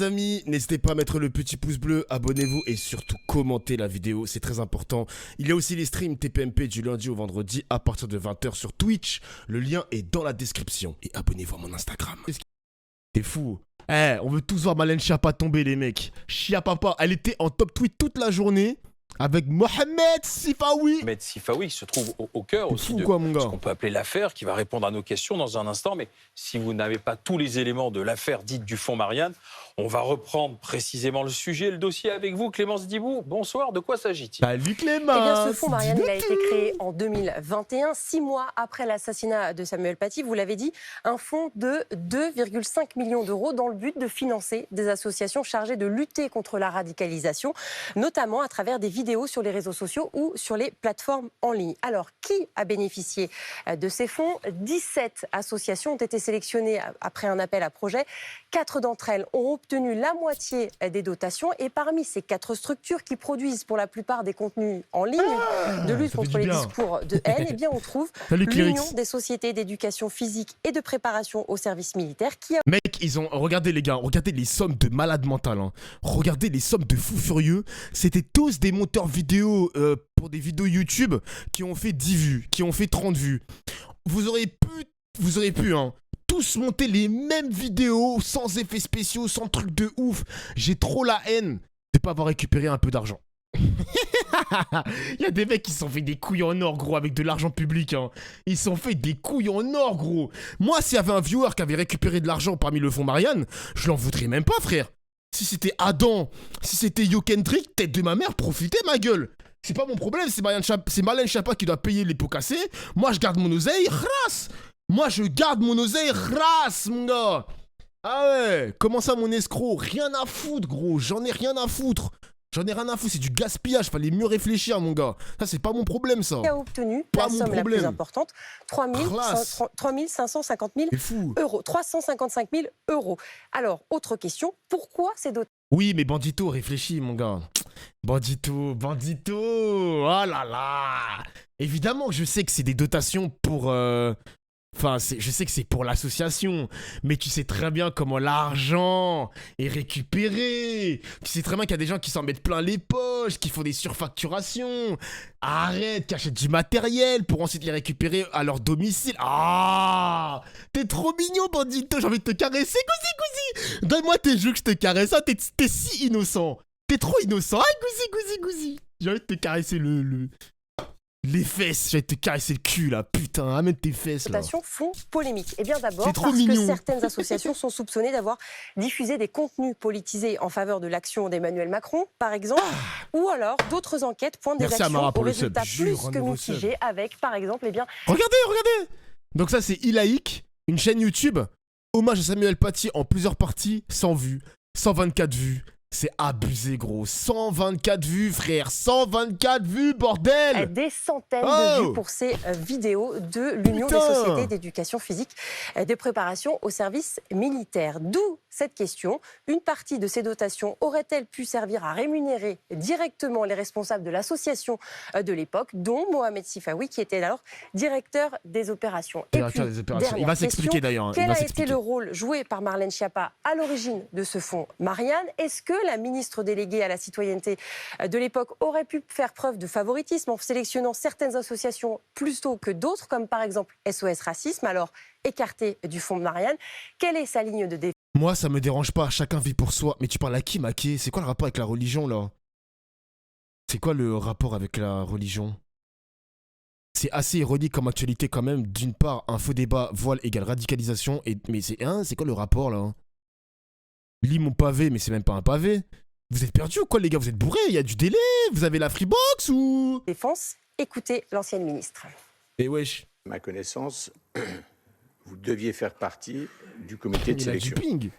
les amis, n'hésitez pas à mettre le petit pouce bleu, abonnez-vous et surtout commentez la vidéo, c'est très important. Il y a aussi les streams TPMP du lundi au vendredi à partir de 20 h sur Twitch. Le lien est dans la description et abonnez-vous à mon Instagram. T'es fou. Eh, on veut tous voir Marlène Schiappa tomber les mecs. Schiappa, elle était en top tweet toute la journée. Avec Mohamed Sifawi. Mohamed Sifawi qui se trouve au cœur aussi de ce qu'on peut appeler l'affaire, qui va répondre à nos questions dans un instant. Mais si vous n'avez pas tous les éléments de l'affaire dite du fonds Marianne, on va reprendre précisément le sujet, le dossier avec vous. Clémence Dibou, bonsoir. De quoi s'agit-il? Salut Clémence. Eh bien, ce fonds Marianne, il a été créé en 2021, 6 mois après l'assassinat de Samuel Paty. Vous l'avez dit, un fonds de 2,5 millions d'euros dans le but de financer des associations chargées de lutter contre la radicalisation, notamment à travers des vidéos sur les réseaux sociaux ou sur les plateformes en ligne. Alors, qui a bénéficié de ces fonds? 17 associations ont été sélectionnées après un appel à projet. 4 d'entre elles ont obtenu la moitié des dotations. Et parmi ces 4 structures qui produisent pour la plupart des contenus en ligne de lutte contre les discours de haine, eh bien, on trouve l'Union des sociétés d'éducation physique et de préparation au service militaire qui a... Mec, ils ont... Regardez les gars, regardez les sommes de malades mentales. Hein. Regardez les sommes de fous furieux. C'était tous des monteurs vidéo pour des vidéos YouTube qui ont fait 10 vues, qui ont fait 30 vues. Vous aurez pu, hein, tous monter les mêmes vidéos sans effets spéciaux, sans trucs de ouf. J'ai trop la haine de pas avoir récupéré un peu d'argent. Il y a des mecs qui se sont fait des couilles en or, gros, avec de l'argent public. Hein. Ils se sont fait des couilles en or, gros. Moi, s'il y avait un viewer qui avait récupéré de l'argent parmi le fonds Marianne, je l'en voudrais même pas, frère. Si c'était Adam, si c'était Yo Kendrick, tête de ma mère, profitez, ma gueule. C'est pas mon problème, c'est Marlène Schiappa qui doit payer les pots cassés. Moi, je garde mon oseille, race. Moi, je garde mon oseille, race, mon gars. Ah ouais, comment ça, mon escroc? Rien à foutre, gros, j'en ai rien à foutre. J'en ai rien à foutre, c'est du gaspillage, fallait mieux réfléchir, mon gars. Ça, c'est pas mon problème, ça. Qui a obtenu la somme la plus importante, 3 550 000 euros. 355 000 euros. Alors, autre question, pourquoi ces dotations? Oui, mais Bandito, réfléchis, mon gars. Bandito, oh là là. Évidemment, je sais que c'est des dotations pour... Enfin, je sais que c'est pour l'association, mais tu sais très bien comment l'argent est récupéré. Tu sais très bien qu'il y a des gens qui s'en mettent plein les poches, qui font des surfacturations. Arrête, qui achètent du matériel pour ensuite les récupérer à leur domicile. Ah, t'es trop mignon, Bandito, j'ai envie de te caresser, gousi. Donne-moi tes jeux que je te caresse, hein. T'es si innocent. T'es trop innocent. Ah, gousi. J'ai envie de te caresser les fesses, j'allais te caresser le cul là, putain, amène tes fesses là. Les dotations font polémique. Eh bien d'abord parce que certaines associations sont soupçonnées d'avoir diffusé des contenus politisés en faveur de l'action d'Emmanuel Macron, par exemple, ou alors d'autres enquêtes pointent des actions aux résultats plus que mitigés avec, par exemple, eh bien... Regardez. Donc ça c'est Ilaïk, une chaîne YouTube, hommage à Samuel Paty en plusieurs parties, 100 vues, 124 vues. C'est abusé, gros. 124 vues, frère. 124 vues, bordel. Des centaines de vues pour ces vidéos de l'Union des sociétés d'éducation physique et de préparation au service militaire. D'où cette question. Une partie de ces dotations aurait-elle pu servir à rémunérer directement les responsables de l'association de l'époque, dont Mohamed Sifawi, qui était alors directeur des opérations. Et puis, il va s'expliquer d'ailleurs. Quel a été le rôle joué par Marlène Schiappa à l'origine de ce fonds Marianne? Est-ce que la ministre déléguée à la citoyenneté de l'époque aurait pu faire preuve de favoritisme en sélectionnant certaines associations plus tôt que d'autres, comme par exemple SOS Racisme, alors écartée du fonds Marianne? Quelle est sa ligne de défense? Moi, ça me dérange pas, chacun vit pour soi. Mais tu parles à qui, Maké? C'est quoi le rapport avec la religion, là? C'est quoi le rapport avec la religion? C'est assez ironique comme actualité quand même. D'une part, un faux débat, voile égale radicalisation. Mais c'est quoi le rapport, là? Lis mon pavé, mais c'est même pas un pavé. Vous êtes perdus ou quoi, les gars? Vous êtes bourrés? Il y a du délai? Vous avez la freebox ou... Défense, écoutez l'ancienne ministre. Et wesh. Ma connaissance, vous deviez faire partie du comité de sélection. Il a du ping.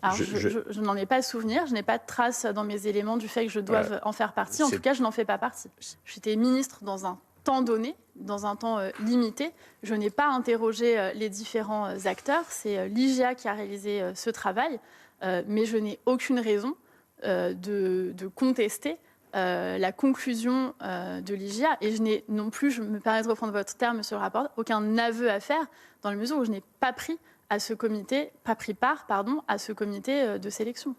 Alors, je n'en ai pas souvenir, je n'ai pas de trace dans mes éléments du fait que je doive en faire partie. En tout cas, je n'en fais pas partie. J'étais ministre dans un temps donné, dans un temps limité. Je n'ai pas interrogé les différents acteurs. C'est l'IGA qui a réalisé ce travail. Mais je n'ai aucune raison de contester la conclusion de l'IGA. Et je n'ai non plus, je me permets de reprendre votre terme, monsieur le rapport, aucun aveu à faire, dans la mesure où je n'ai pas pris à ce comité, pas pris part, pardon, à ce comité de sélection.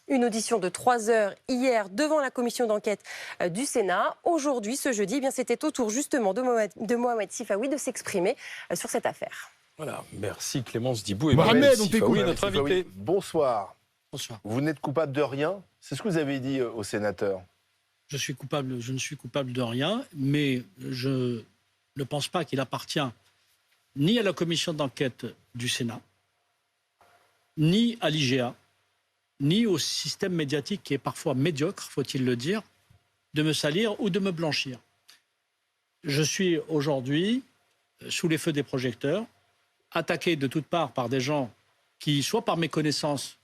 Une audition de 3 heures hier devant la commission d'enquête du Sénat. Aujourd'hui, ce jeudi, eh bien, c'était au tour justement de Mohamed Sifawi de s'exprimer sur cette affaire. Voilà, merci Clémence Dibou et Mohamed, on Sifawi, t'écoute. notre invité. Bonsoir. Bonsoir. Vous n'êtes coupable de rien. C'est ce que vous avez dit au sénateur. Je ne suis coupable de rien, mais je ne pense pas qu'il appartient ni à la commission d'enquête du Sénat, ni à l'IGA, ni au système médiatique qui est parfois médiocre, faut-il le dire, de me salir ou de me blanchir. Je suis aujourd'hui sous les feux des projecteurs, attaqué de toutes parts par des gens qui, soit par méconnaissance,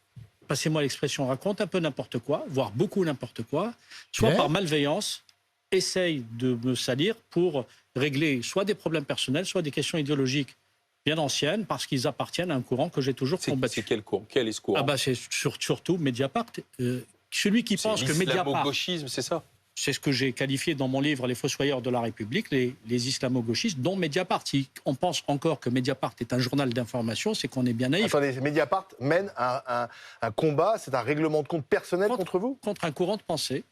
passez-moi l'expression, racontent un peu n'importe quoi, voire beaucoup n'importe quoi, soit par malveillance, essayent de me salir pour régler soit des problèmes personnels, soit des questions idéologiques bien anciennes, parce qu'ils appartiennent à un courant que j'ai toujours combattu. C'est quel courant? Quel est ce courant? C'est surtout Mediapart. Celui qui pense que Mediapart... l'islamo-gauchisme, c'est ça? C'est ce que j'ai qualifié dans mon livre « Les Fossoyeurs de la République », les islamo-gauchistes, dont Mediapart. Si on pense encore que Mediapart est un journal d'information, c'est qu'on est bien naïf. Attendez, Mediapart mène un combat, c'est un règlement de compte personnel contre vous? Contre un courant de pensée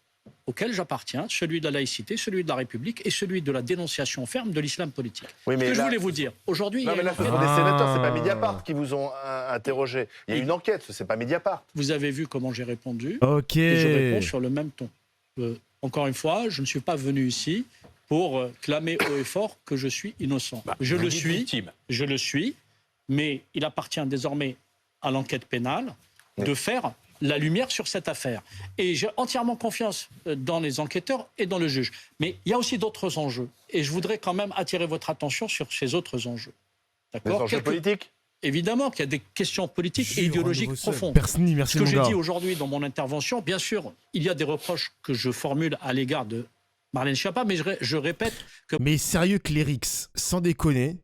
auquel j'appartiens, celui de la laïcité, celui de la République et celui de la dénonciation ferme de l'islam politique. Oui, mais ce que je voulais vous dire, aujourd'hui... Non, mais là, ce sont des sénateurs, c'est pas Mediapart qui vous ont interrogé. Il y a une enquête, c'est pas Mediapart. Vous avez vu comment j'ai répondu. Ok. Et je réponds sur le même ton. Encore une fois, je ne suis pas venu ici pour clamer haut et fort que je suis innocent. Je le suis, mais il appartient désormais à l'enquête pénale de faire la lumière sur cette affaire. Et j'ai entièrement confiance dans les enquêteurs et dans le juge. Mais il y a aussi d'autres enjeux. Et je voudrais quand même attirer votre attention sur ces autres enjeux. Les enjeux politiques? Évidemment qu'il y a des questions politiques et idéologiques profondes. Merci, ce que j'ai dit aujourd'hui dans mon intervention, bien sûr, il y a des reproches que je formule à l'égard de Marlène Schiappa, mais je répète que... Mais sérieux, Clérix, sans déconner...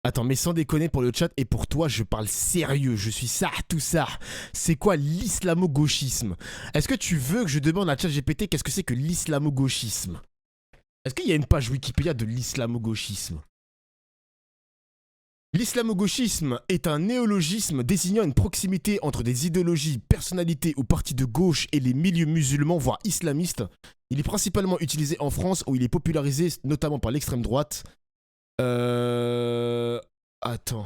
Attends, mais sans déconner pour le chat et pour toi, je parle sérieux, je suis ça, tout ça. C'est quoi l'islamo-gauchisme? Est-ce que tu veux que je demande à ChatGPT qu'est-ce que c'est que l'islamo-gauchisme? Est-ce qu'il y a une page Wikipédia de l'islamo-gauchisme? L'islamo-gauchisme est un néologisme désignant une proximité entre des idéologies, personnalités ou partis de gauche et les milieux musulmans, voire islamistes. Il est principalement utilisé en France où il est popularisé notamment par l'extrême droite. Attends.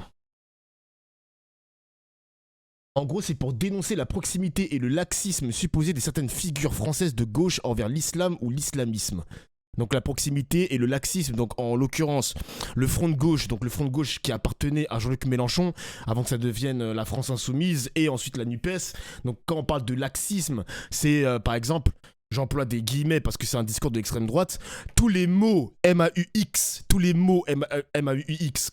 En gros, c'est pour dénoncer la proximité et le laxisme supposé de certaines figures françaises de gauche envers l'islam ou l'islamisme. Donc la proximité et le laxisme, donc en l'occurrence le front de gauche, donc le front de gauche qui appartenait à Jean-Luc Mélenchon avant que ça devienne la France Insoumise et ensuite la NUPES. Donc quand on parle de laxisme, c'est par exemple, j'emploie des guillemets parce que c'est un discours de l'extrême droite, tous les mots MAUX,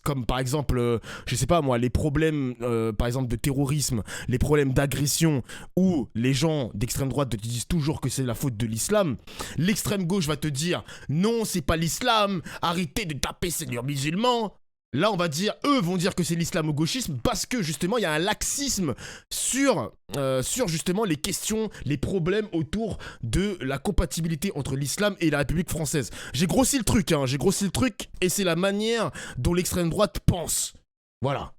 comme par exemple, je sais pas moi, les problèmes par exemple de terrorisme, les problèmes d'agression, où les gens d'extrême droite te disent toujours que c'est la faute de l'islam, l'extrême gauche va te dire non, c'est pas l'islam, arrêtez de taper seigneurs musulmans. Là, on va dire, eux vont dire que c'est l'islamo-gauchisme parce que justement, il y a un laxisme sur justement les questions, les problèmes autour de la compatibilité entre l'islam et la République française. J'ai grossi le truc, et c'est la manière dont l'extrême droite pense. Voilà.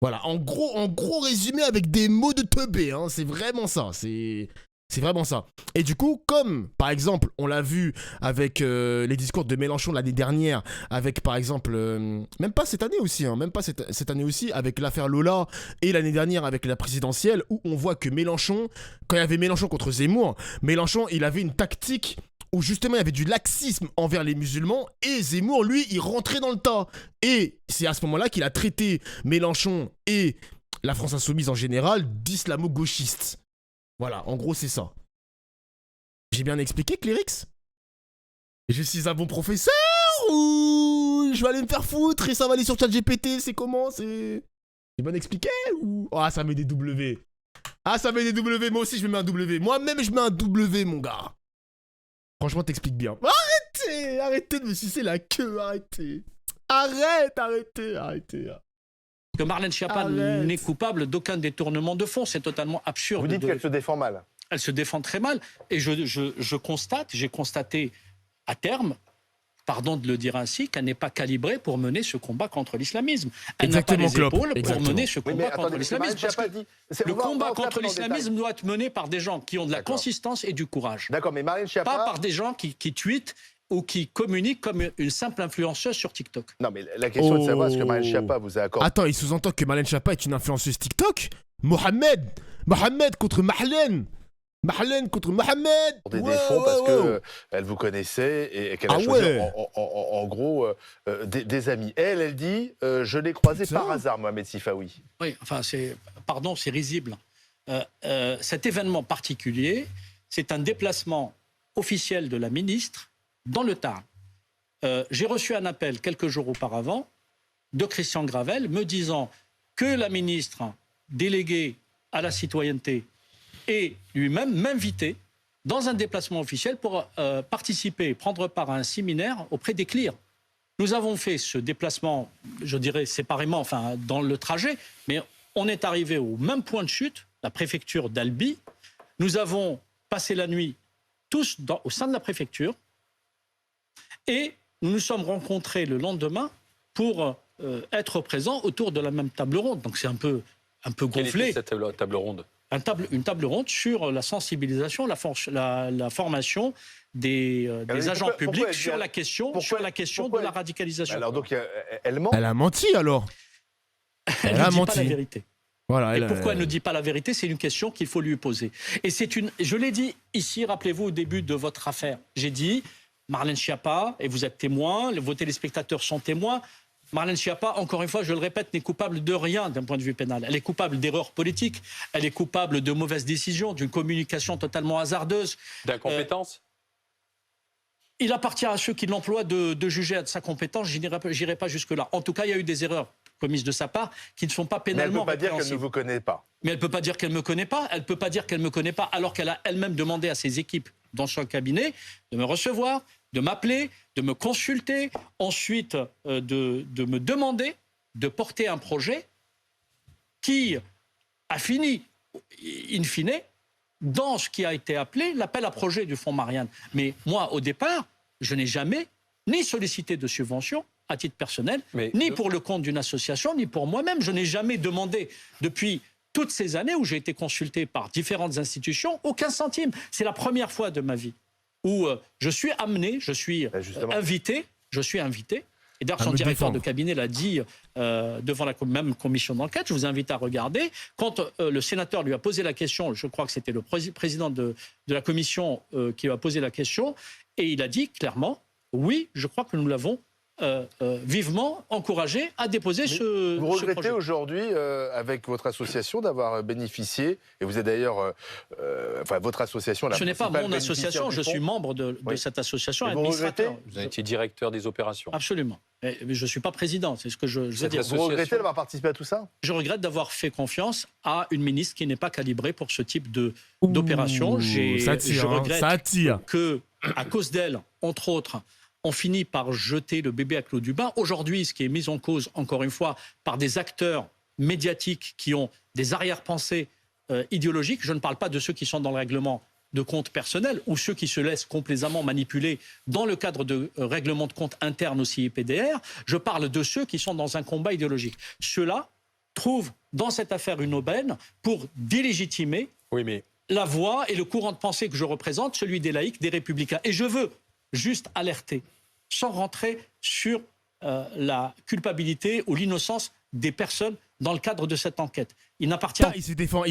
Voilà, en gros résumé avec des mots de teubé, hein, c'est vraiment ça, c'est vraiment ça. Et du coup, comme par exemple, on l'a vu avec les discours de Mélenchon l'année dernière, avec par exemple, même pas cette année aussi, hein, même pas cette année aussi, avec l'affaire Lola, et l'année dernière avec la présidentielle, où on voit que Mélenchon, quand il y avait Mélenchon contre Zemmour, Mélenchon, il avait une tactique où justement il y avait du laxisme envers les musulmans, et Zemmour, lui, il rentrait dans le tas. Et c'est à ce moment-là qu'il a traité Mélenchon et la France Insoumise en général d'islamo-gauchistes. Voilà, en gros, c'est ça. J'ai bien expliqué, Clérix? Je suis un bon professeur ou je vais aller me faire foutre et ça va aller sur ChatGPT? C'est comment? J'ai bien expliqué ou... Ah, ça met des W. Ah, ça met des W. Moi aussi, je me mets un W. Moi-même, je mets un W, mon gars. Franchement, t'expliques bien. Arrêtez de me sucer la queue, arrêtez. Arrêtez. Que Marlène Schiappa n'est coupable d'aucun détournement de fonds. C'est totalement absurde. Vous dites qu'elle se défend mal. Elle se défend très mal. Et j'ai constaté à terme pardon de le dire ainsi, qu'elle n'est pas calibrée pour mener ce combat contre l'islamisme. Elle n'a pas les épaules pour mener ce combat contre l'islamisme. Parce que le combat contre l'islamisme doit être mené par des gens qui ont de la consistance et du courage. D'accord, mais Marlène Schiappa... Pas par des gens qui tweetent ou qui communiquent comme une simple influenceuse sur TikTok. Non, mais la question est de savoir est-ce que Marlène Schiappa vous a accordé... Attends, il sous-entend que Marlène Schiappa est une influenceuse TikTok? Mohamed contre Marlène. Marlène contre Mohamed. Des défauts parce qu'elle vous connaissait et qu'elle a choisi en gros des amis. Elle dit je l'ai croisé par hasard, Mohamed Sifawi. Oui, enfin, c'est risible. Cet événement particulier, c'est un déplacement officiel de la ministre dans le Tarn. J'ai reçu un appel quelques jours auparavant de Christian Gravel me disant que la ministre déléguée à la citoyenneté et lui-même m'invitait dans un déplacement officiel pour participer, prendre part à un séminaire auprès des CLIR. Nous avons fait ce déplacement, je dirais séparément, enfin dans le trajet, mais on est arrivé au même point de chute, la préfecture d'Albi. Nous avons passé la nuit tous au sein de la préfecture et nous nous sommes rencontrés le lendemain pour être présents autour de la même table ronde. Donc c'est un peu gonflé. Quelle était cette table ronde ? Une table ronde sur la sensibilisation, la formation des agents publics sur la question de la radicalisation. Alors donc elle ment. Elle a menti alors. Elle ne dit pas la vérité. Voilà, et pourquoi elle ne dit pas la vérité? C'est une question qu'il faut lui poser. Et je l'ai dit ici, rappelez-vous au début de votre affaire. J'ai dit, Marlène Schiappa, et vous êtes témoin, vos téléspectateurs sont témoins, Marlène Schiappa, encore une fois, je le répète, n'est coupable de rien d'un point de vue pénal. Elle est coupable d'erreurs politiques, elle est coupable de mauvaises décisions, d'une communication totalement hasardeuse. D'incompétence Il appartient à ceux qui l'emploient de juger de sa compétence, je n'irai pas jusque-là. En tout cas, il y a eu des erreurs commises de sa part qui ne sont pas pénalement répréhensibles. Mais elle ne peut pas dire qu'elle ne vous connaît pas. Mais elle ne peut pas dire qu'elle ne me connaît pas. Elle ne peut pas dire qu'elle ne me connaît pas alors qu'elle a elle-même demandé à ses équipes dans son cabinet de me recevoir, de m'appeler, de me consulter, ensuite de me demander de porter un projet qui a fini, in fine, dans ce qui a été appelé l'appel à projet du Fonds Marianne. Mais moi, au départ, je n'ai jamais ni sollicité de subvention à titre personnel, ni pour le compte d'une association, ni pour moi-même. Je n'ai jamais demandé, depuis toutes ces années où j'ai été consulté par différentes institutions, aucun centime. C'est la première fois de ma vie où je suis amené, je suis invité. Et d'ailleurs, son directeur de cabinet l'a dit devant la même commission d'enquête. Je vous invite à regarder. Quand le sénateur lui a posé la question, je crois que c'était le président de la commission qui lui a posé la question, et il a dit clairement, oui, je crois que nous l'avons vivement encouragé à déposer ce projet. Vous regrettez aujourd'hui, avec votre association, d'avoir bénéficié, et vous êtes d'ailleurs, votre association... Ce n'est pas mon association, je suis membre de cette association, administrateur. Vous avez été directeur des opérations. Absolument. Mais je ne suis pas président, c'est ce que je veux dire. Vous regrettez d'avoir participé à tout ça? Je regrette d'avoir fait confiance à une ministre qui n'est pas calibrée pour ce type d'opération. Je regrette que, à cause d'elle, entre autres, on finit par jeter le bébé avec l'eau du bain. Aujourd'hui, ce qui est mis en cause, encore une fois, par des acteurs médiatiques qui ont des arrière-pensées idéologiques, je ne parle pas de ceux qui sont dans le règlement de compte personnel ou ceux qui se laissent complaisamment manipuler dans le cadre de règlement de compte interne au CIPDR, je parle de ceux qui sont dans un combat idéologique. Ceux-là trouvent dans cette affaire une aubaine pour délégitimer la voix et le courant de pensée que je représente, celui des laïcs, des républicains. Et je veux juste alerter, sans rentrer sur la culpabilité ou l'innocence des personnes dans le cadre de cette enquête. Il n'appartient... Il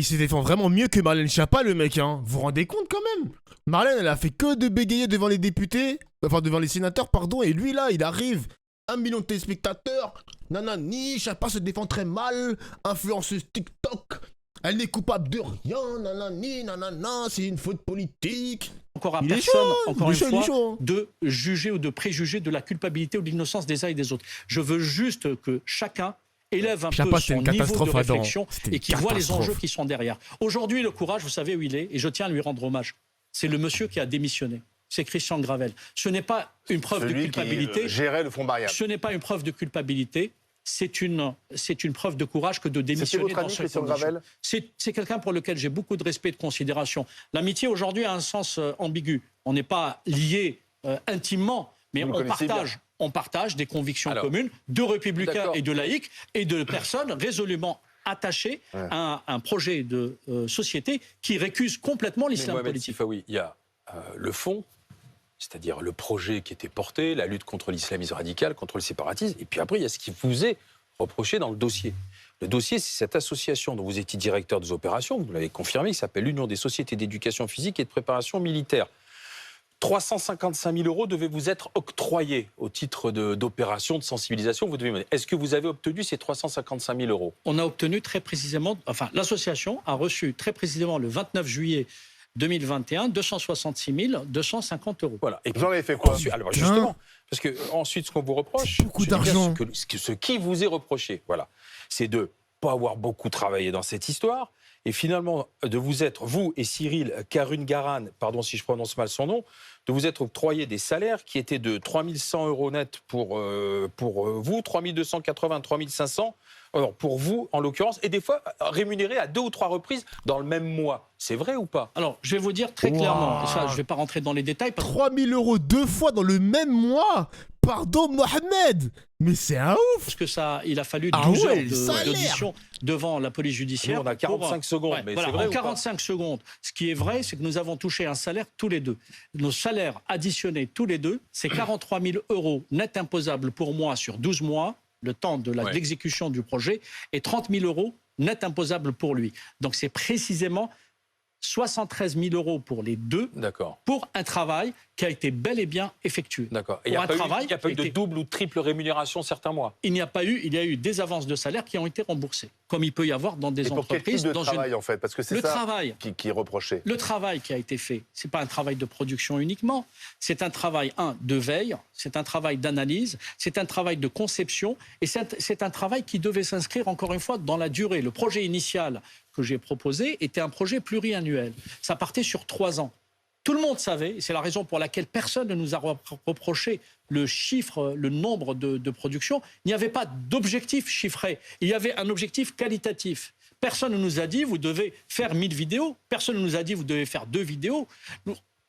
se défend vraiment mieux que Marlène Schiappa, le mec. Hein. Vous vous rendez compte quand même? Marlène, elle a fait que de bégayer devant les députés, enfin devant les sénateurs, pardon, et lui là, il arrive, 1 million de téléspectateurs, nanani, Schiappa se défend très mal, influenceuse TikTok, elle n'est coupable de rien, nanani, nanana, c'est une faute politique. Encore à personne, encore une fois, de juger ou de préjuger de la culpabilité ou de l'innocence des uns et des autres. Je veux juste que chacun élève un peu son niveau de réflexion et qu'il voit les enjeux qui sont derrière. Aujourd'hui, le courage, vous savez où il est, et je tiens à lui rendre hommage. C'est le monsieur qui a démissionné. C'est Christian Gravel. Ce n'est pas une preuve de culpabilité. Qui gérait le Fonds Marianne. Ce n'est pas une preuve de culpabilité. C'est une preuve de courage que de démissionner dans cette condition. C'est quelqu'un pour lequel j'ai beaucoup de respect et de considération. L'amitié aujourd'hui a un sens ambigu. On n'est pas liés intimement, Mais on partage des convictions communes de républicains et de laïcs et de personnes résolument attachées à un projet de société qui récuse complètement l'islam politique. Sifawi, il y a le fond, c'est-à-dire le projet qui était porté, la lutte contre l'islamisme radical, contre le séparatisme, et puis après, il y a ce qui vous est reproché dans le dossier. Le dossier, c'est cette association dont vous étiez directeur des opérations, vous l'avez confirmé, qui s'appelle l'Union des sociétés d'éducation physique et de préparation militaire. 355 000 € devaient vous être octroyés au titre d'opérations de sensibilisation. Est-ce que vous avez obtenu ces 355 000 €? On a obtenu très précisément, enfin l'association a reçu très précisément le 29 juillet 2021 266 250 €. Voilà. Et vous en avez fait quoi? Alors justement, parce que ensuite ce qu'on vous reproche, beaucoup d'argent. Ce qui vous est reproché, voilà, c'est de ne pas avoir beaucoup travaillé dans cette histoire. Et finalement, de vous être, vous et Cyril Karungaran, pardon si je prononce mal son nom, de vous être octroyé des salaires qui étaient de 3 100 € net pour vous, 3 280, 3 500 pour vous en l'occurrence, et des fois rémunérés à 2 ou 3 reprises dans le même mois. C'est vrai ou pas? Alors, je vais vous dire très clairement, et ça, je ne vais pas rentrer dans les détails. 3 000 € 2 fois dans le même mois? Pardon, Mohamed, mais c'est un ouf. Parce que ça, il a fallu 12 heures d'audition devant la police judiciaire. Nous, on a 45 secondes, mais voilà, c'est vrai en 45 secondes. Ce qui est vrai, c'est que nous avons touché un salaire tous les deux. Nos salaires additionnés tous les deux, c'est 43 000 € net imposables pour moi sur 12 mois, le temps de l'exécution du projet, et 30 000 € net imposables pour lui. Donc c'est précisément 73 000 € pour les deux, pour un travail qui a été bel et bien effectué. D'accord. Et il n'y a pas eu de double ou triple rémunération certains mois? Il n'y a pas eu, il y a eu des avances de salaire qui ont été remboursées, comme il peut y avoir dans des entreprises. Pour quel type de travail, en fait? Parce que c'est ça qui est reproché. Le travail qui a été fait, ce n'est pas un travail de production uniquement, c'est un travail, de veille, c'est un travail d'analyse, c'est un travail de conception, et c'est un travail qui devait s'inscrire, encore une fois, dans la durée. Le projet initial que j'ai proposé était un projet pluriannuel. Ça partait sur 3 ans. Tout le monde savait, et c'est la raison pour laquelle personne ne nous a reproché le chiffre, le nombre de productions. Il n'y avait pas d'objectif chiffré. Il y avait un objectif qualitatif. Personne ne nous a dit, vous devez faire 1000 vidéos. Personne ne nous a dit, vous devez faire 2 vidéos.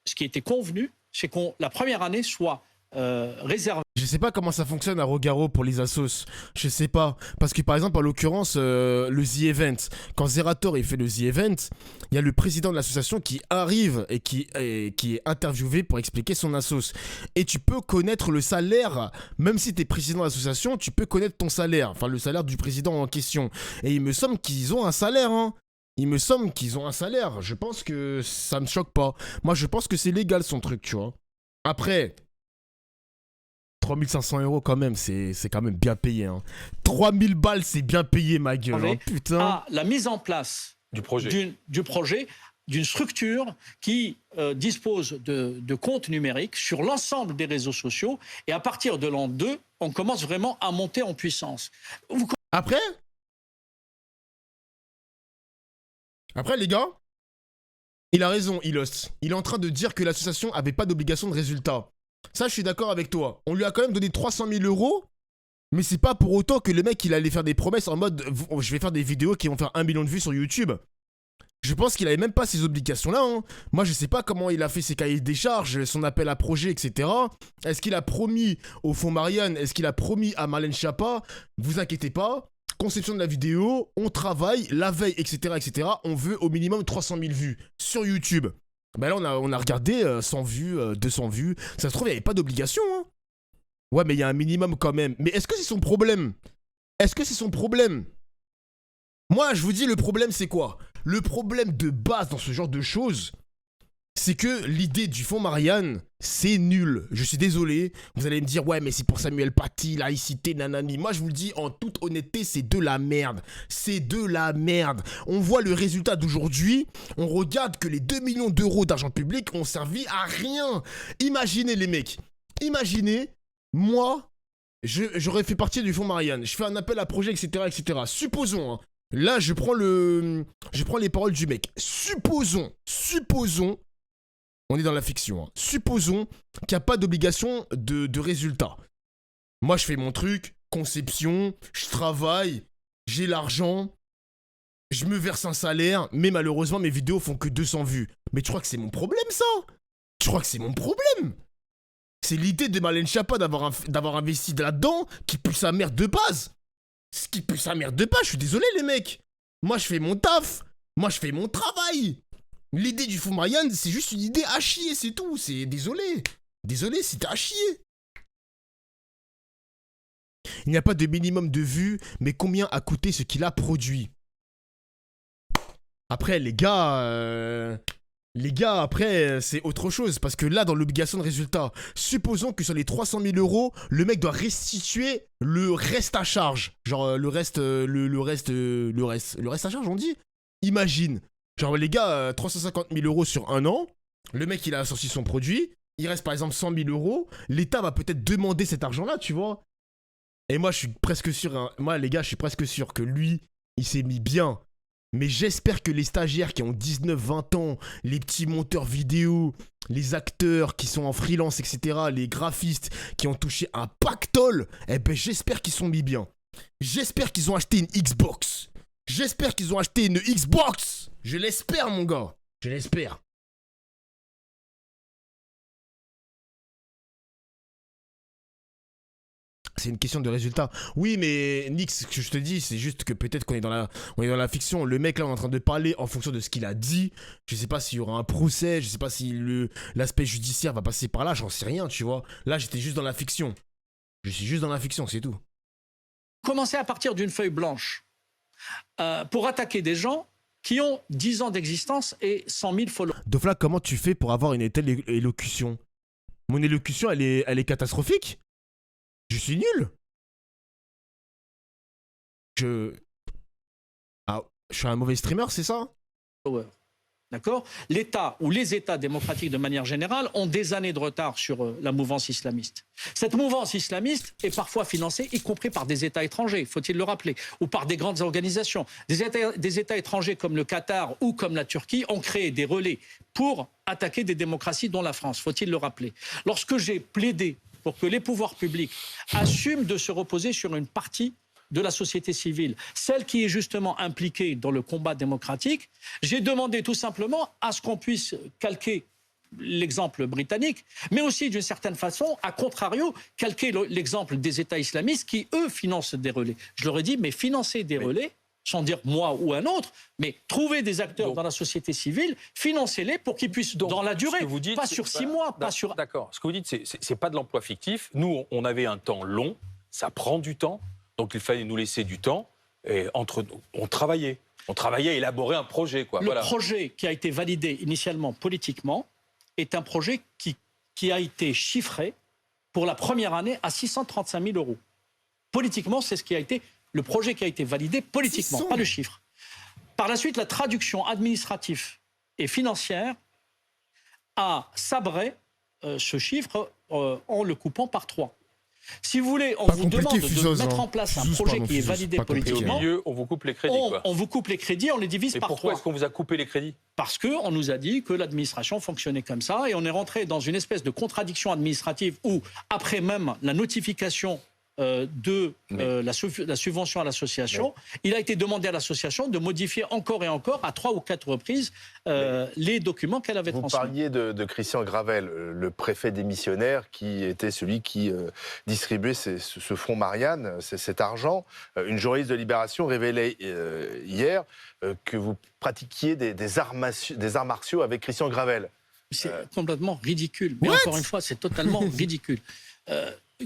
Ce qui était convenu, c'est que la première année soit réservée. Je sais pas comment ça fonctionne à Rogaro pour les assos. Je sais pas. Parce que par exemple, en l'occurrence, le The Event, quand Zerator il fait le The Event, il y a le président de l'association qui arrive et qui est interviewé pour expliquer son assos. Et tu peux connaître le salaire, même si tu es président de l'association, tu peux connaître ton salaire. Enfin, le salaire du président en question. Et il me semble qu'ils ont un salaire, hein. Il me semble qu'ils ont un salaire. Je pense que ça me choque pas. Moi, je pense que c'est légal son truc, tu vois. Après... 3 500 € quand même, c'est quand même bien payé. Hein. 3 000 balles, c'est bien payé, ma gueule. Hein, putain. À la mise en place du projet, d'une structure qui dispose de comptes numériques sur l'ensemble des réseaux sociaux. Et à partir de l'an 2, on commence vraiment à monter en puissance. Après, les gars, il a raison, Ilos. Il est en train de dire que l'association n'avait pas d'obligation de résultat. Ça, je suis d'accord avec toi. On lui a quand même donné 300 000 €, mais c'est pas pour autant que le mec, il allait faire des promesses en mode « je vais faire des vidéos qui vont faire 1 million de vues sur YouTube ». Je pense qu'il avait même pas ces obligations-là. Hein. Moi, je sais pas comment il a fait ses cahiers des charges, son appel à projet, etc. Est-ce qu'il a promis au Fonds Marianne? Est-ce qu'il a promis à Marlène Schiappa? Vous inquiétez pas, conception de la vidéo, on travaille, la veille, etc., etc. On veut au minimum 300 000 vues sur YouTube. Ben là, on a regardé 100 vues, 200 vues. Ça se trouve, il n'y avait pas d'obligation. Hein. Ouais, mais il y a un minimum quand même. Mais est-ce que c'est son problème? Est-ce que c'est son problème? Moi, je vous dis, le problème, c'est quoi? Le problème de base dans ce genre de choses, c'est que l'idée du Fonds Marianne, c'est nul. Je suis désolé. Vous allez me dire, ouais, mais c'est pour Samuel Paty, laïcité, nanani. Moi, je vous le dis en toute honnêteté, c'est de la merde. C'est de la merde. On voit le résultat d'aujourd'hui. On regarde que les 2 millions d'euros d'argent public ont servi à rien. Imaginez, les mecs. Imaginez, moi, j'aurais fait partie du Fonds Marianne. Je fais un appel à projet, etc., etc. Supposons, hein. Là, je prends les paroles du mec. Supposons, on est dans la fiction, hein. Supposons qu'il n'y a pas d'obligation de résultat. Moi, je fais mon truc, conception, je travaille, j'ai l'argent, je me verse un salaire, mais malheureusement, mes vidéos font que 200 vues. Mais tu crois que c'est mon problème, ça? Tu crois que c'est mon problème? C'est l'idée de Marlène Schiappa d'avoir investi là-dedans qui pue sa mère de base. Ce qui pue sa mère de base, je suis désolé les mecs. Moi je fais mon taf. Moi je fais mon travail. L'idée du fonds Marianne, c'est juste une idée à chier, c'est tout. C'est désolé. Désolé, c'était à chier. Il n'y a pas de minimum de vues, mais combien a coûté ce qu'il a produit? Après, les gars, après, c'est autre chose. Parce que là, dans l'obligation de résultat, supposons que sur les 300 000 euros, le mec doit restituer le reste à charge. Genre, le reste à charge, on dit? Imagine. Genre, les gars, 350 000 euros sur un an. Le mec, il a sorti son produit. Il reste par exemple 100 000 euros. L'État va peut-être demander cet argent-là, tu vois. Et moi, je suis presque sûr, hein, moi, les gars, je suis presque sûr que lui, il s'est mis bien. Mais j'espère que les stagiaires qui ont 19-20 ans, les petits monteurs vidéo, les acteurs qui sont en freelance, etc., les graphistes qui ont touché un pactole, eh ben, j'espère qu'ils sont mis bien. J'espère qu'ils ont acheté une Xbox. J'espère qu'ils ont acheté une Xbox. Je l'espère, mon gars. Je l'espère. C'est une question de résultat. Oui, mais Nick, ce que je te dis, c'est juste que peut-être qu'on est dans la fiction. Le mec là, on est en train de parler en fonction de ce qu'il a dit. Je sais pas s'il y aura un procès, je sais pas si l'aspect judiciaire va passer par là, j'en sais rien, tu vois. Là, j'étais juste dans la fiction. Je suis juste dans la fiction, c'est tout. Commencer à partir d'une feuille blanche pour attaquer des gens qui ont 10 ans d'existence et 100 000 followers. Dofla, comment tu fais pour avoir une telle élocution? Mon élocution, elle est catastrophique. Je suis nul. Je suis un mauvais streamer, c'est ça? D'accord? L'État ou les États démocratiques de manière générale ont des années de retard sur la mouvance islamiste. Cette mouvance islamiste est parfois financée, y compris par des États étrangers, faut-il le rappeler, ou par des grandes organisations. Des États étrangers comme le Qatar ou comme la Turquie ont créé des relais pour attaquer des démocraties dont la France, faut-il le rappeler. Lorsque j'ai plaidé pour que les pouvoirs publics assument de se reposer sur une partie de la société civile, celle qui est justement impliquée dans le combat démocratique, j'ai demandé tout simplement à ce qu'on puisse calquer l'exemple britannique, mais aussi d'une certaine façon, à contrario, calquer l'exemple des États islamistes qui, eux, financent des relais. Je leur ai dit, mais financer des relais, sans dire moi ou un autre, mais trouver des acteurs dans la société civile, financez-les pour qu'ils puissent, dans la durée, pas sur 6 mois, pas sur... D'accord, ce que vous dites, c'est pas de l'emploi fictif. Nous, on avait un temps long, ça prend du temps, donc il fallait nous laisser du temps, et on travaillait à élaborer un projet. Quoi. Le projet qui a été validé initialement politiquement est un projet qui a été chiffré pour la première année à 635 000 euros. Politiquement, c'est ce qui a été... Le projet qui a été validé politiquement, pas le chiffre. Par la suite, la traduction administrative et financière a sabré ce chiffre en le coupant par 3. Si vous voulez, on vous demande de mettre en place un projet qui est validé politiquement. Au milieu, on vous coupe les crédits. On vous coupe les crédits, on les divise par 3. Pourquoi est-ce qu'on vous a coupé les crédits? Parce qu'on nous a dit que l'administration fonctionnait comme ça et on est rentré dans une espèce de contradiction administrative où, après même la notification la subvention à l'association, il a été demandé à l'association de modifier encore et encore, à 3 ou 4 reprises, les documents qu'elle avait transmis. Vous parliez de Christian Gravel, le préfet démissionnaire, qui était celui qui distribuait ce fonds Marianne, cet argent. Une journaliste de Libération révélait hier que vous pratiquiez des arts martiaux avec Christian Gravel. C'est complètement ridicule. Mais encore une fois, c'est totalement ridicule.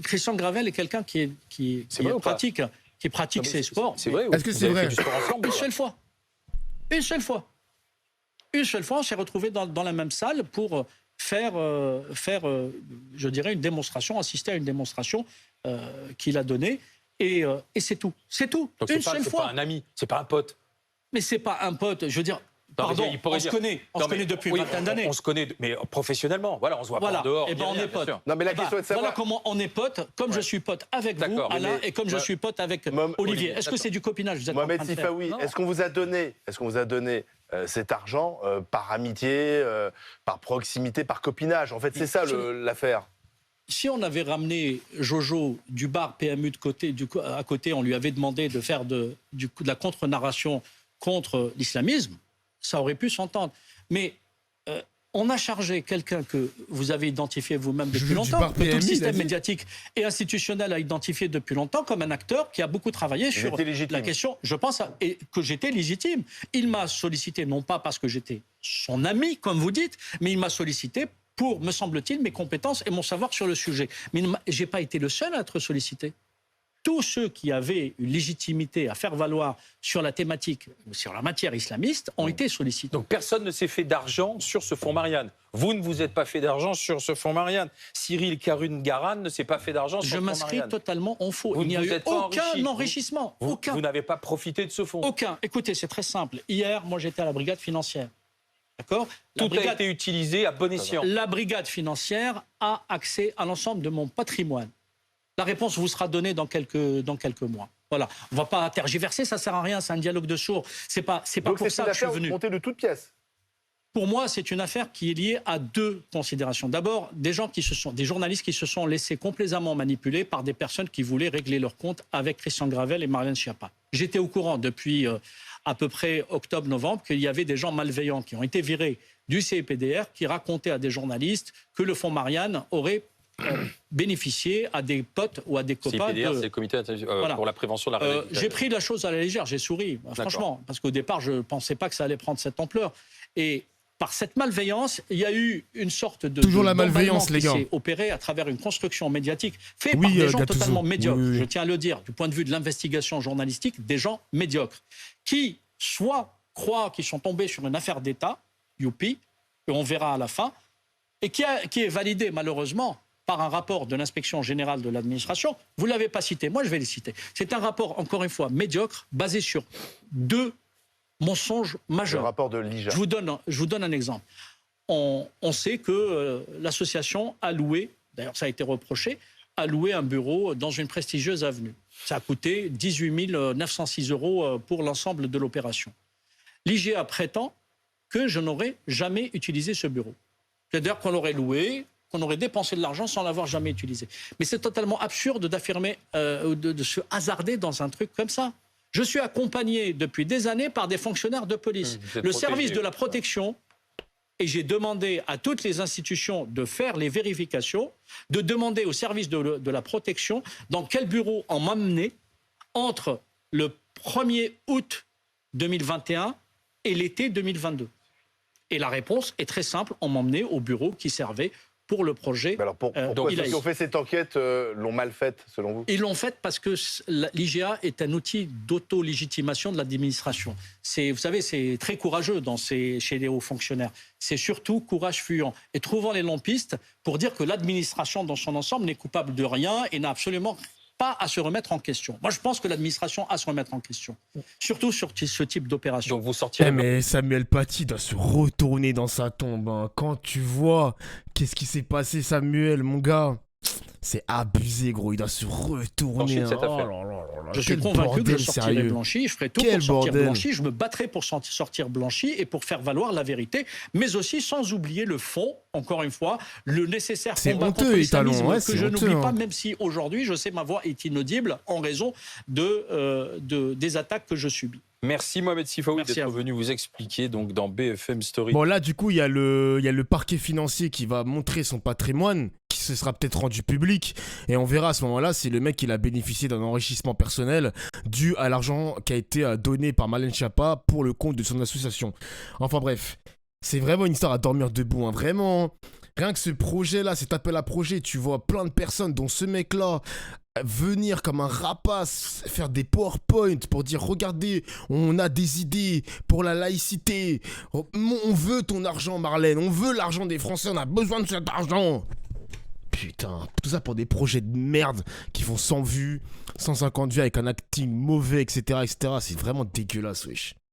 Christian Gravel est quelqu'un qui pratique ses sports. C'est vrai. Est-ce que c'est vrai? Une seule fois. Une seule fois. Une seule fois, on s'est retrouvés dans la même salle pour faire je dirais, une démonstration, assister à une démonstration qu'il a donnée. Et c'est tout. C'est tout. Donc une seule fois. C'est pas un ami, c'est pas un pote. Mais c'est pas un pote. Je veux dire. Pardon, on se connaît depuis une vingtaine d'années. On se connaît, mais professionnellement. Voilà, on se voit pas en dehors. Et ben on est potes. Non, mais la question est de savoir. Voilà comment on est potes, comme je suis pote avec vous, Alain, et comme je suis pote avec Olivier. Est-ce que c'est du copinage? Mohamed Sifaoui, est-ce qu'on vous a donné cet argent par amitié, par proximité, par copinage? En fait, c'est ça l'affaire. Si on avait ramené Jojo du bar PMU à côté, on lui avait demandé de faire de la contre-narration contre l'islamisme, ça aurait pu s'entendre. Mais On a chargé quelqu'un que vous avez identifié vous-même depuis Jules longtemps, Dupart, que tout le PMI, système il a dit. médiatique et institutionnel a identifié depuis longtemps comme un acteur qui a beaucoup travaillé sur la question, je pense, et que j'étais légitime. Il m'a sollicité, non pas parce que j'étais son ami, comme vous dites, mais il m'a sollicité pour, me semble-t-il, mes compétences et mon savoir sur le sujet. Mais je n'ai pas été le seul à être sollicité. Tous ceux qui avaient une légitimité à faire valoir sur la thématique, sur la matière islamiste, ont été sollicités. Donc personne ne s'est fait d'argent sur ce fonds Marianne. Vous ne vous êtes pas fait d'argent sur ce fonds Marianne. Cyril Karun-Garan ne s'est pas fait d'argent sur ce fonds Marianne. Je m'inscris totalement en faux. Il n'y a eu aucun enrichissement. Aucun. Vous n'avez pas profité de ce fonds. Aucun. Écoutez, c'est très simple. Hier, moi, j'étais à la brigade financière. D'accord ? Tout a été utilisé à bon escient. La brigade financière a accès à l'ensemble de mon patrimoine. La réponse vous sera donnée dans quelques mois. Voilà. On ne va pas tergiverser, ça ne sert à rien, c'est un dialogue de sourds. C'est pas pour ça que je suis venu. Donc c'est de toutes pièces. Pour moi, c'est une affaire qui est liée à deux considérations. D'abord, des journalistes qui se sont laissés complaisamment manipuler par des personnes qui voulaient régler leurs comptes avec Christian Gravel et Marlène Schiappa. J'étais au courant depuis à peu près octobre-novembre qu'il y avait des gens malveillants qui ont été virés du CEPDR qui racontaient à des journalistes que le fonds Marianne aurait bénéficier à des potes ou à des copains. CPDR, c'est le comité pour la prévention de la radicalisation. J'ai pris la chose à la légère, j'ai souri, franchement, parce qu'au départ, je ne pensais pas que ça allait prendre cette ampleur. Et par cette malveillance, il y a eu une sorte de... Toujours la malveillance, les gars. Qui s'est opérée à travers une construction médiatique faite par des gens totalement médiocres. Je tiens à le dire, du point de vue de l'investigation journalistique, des gens médiocres, qui soit croient qu'ils sont tombés sur une affaire d'État, youpi, et on verra à la fin, et qui est validée malheureusement par un rapport de l'inspection générale de l'administration. Vous ne l'avez pas cité, moi je vais le citer. C'est un rapport, encore une fois, médiocre, basé sur deux mensonges majeurs. Le rapport de l'IJA. Je vous donne un exemple. On sait que l'association a loué, d'ailleurs ça a été reproché, a loué un bureau dans une prestigieuse avenue. Ça a coûté 18 906 € pour l'ensemble de l'opération. L'IGA prétend que je n'aurais jamais utilisé ce bureau. C'est-à-dire qu'on l'aurait loué, qu'on aurait dépensé de l'argent sans l'avoir jamais utilisé. Mais c'est totalement absurde d'affirmer, de se hasarder dans un truc comme ça. Je suis accompagné depuis des années par des fonctionnaires de police. Le service de la protection, et j'ai demandé à toutes les institutions de faire les vérifications, de demander au service de la protection dans quel bureau on m'amenait entre le 1er août 2021 et l'été 2022. Et la réponse est très simple, on m'emmenait au bureau qui servait pour le projet. Alors pourquoi ceux qui ont fait cette enquête l'ont mal faite, selon vous? Ils l'ont faite parce que l'IGA est un outil d'auto-légitimation de l'administration. Vous savez, c'est très courageux chez les hauts fonctionnaires. C'est surtout courage fuyant. Et trouvant les lampistes pour dire que l'administration dans son ensemble n'est coupable de rien et n'a absolument pas à se remettre en question. Moi, je pense que l'administration a à se remettre en question. Surtout sur ce type d'opération. Donc vous sortirez... mais Samuel Paty doit se retourner dans sa tombe. Hein. Quand tu vois qu'est-ce qui s'est passé, Samuel, mon gars, c'est abusé, gros. Il doit se retourner. Cette affaire. Je suis convaincu que je sortirai blanchi. Je ferai tout pour sortir blanchi. Je me battrai pour sortir blanchi et pour faire valoir la vérité. Mais aussi sans oublier le fond, encore une fois, le nécessaire combat contre l'islamisme que je n'oublie pas, même si aujourd'hui, je sais, ma voix est inaudible en raison des attaques que je subis. Merci Mohamed Sifaoui d'être venu vous expliquer donc dans BFM Story. Bon là du coup il y a le parquet financier qui va montrer son patrimoine qui se sera peut-être rendu public et on verra à ce moment-là si le mec il a bénéficié d'un enrichissement personnel dû à l'argent qui a été donné par Marlène Schiappa pour le compte de son association. Enfin bref, c'est vraiment une histoire à dormir debout, hein. Vraiment. Rien que ce projet-là, cet appel à projet, tu vois plein de personnes dont ce mec-là venir comme un rapace, faire des PowerPoint pour dire regardez, on a des idées pour la laïcité, on veut ton argent Marlène, on veut l'argent des Français, on a besoin de cet argent. Putain, tout ça pour des projets de merde qui font 100 vues, 150 vues avec un acting mauvais, etc. C'est vraiment dégueulasse, wesh.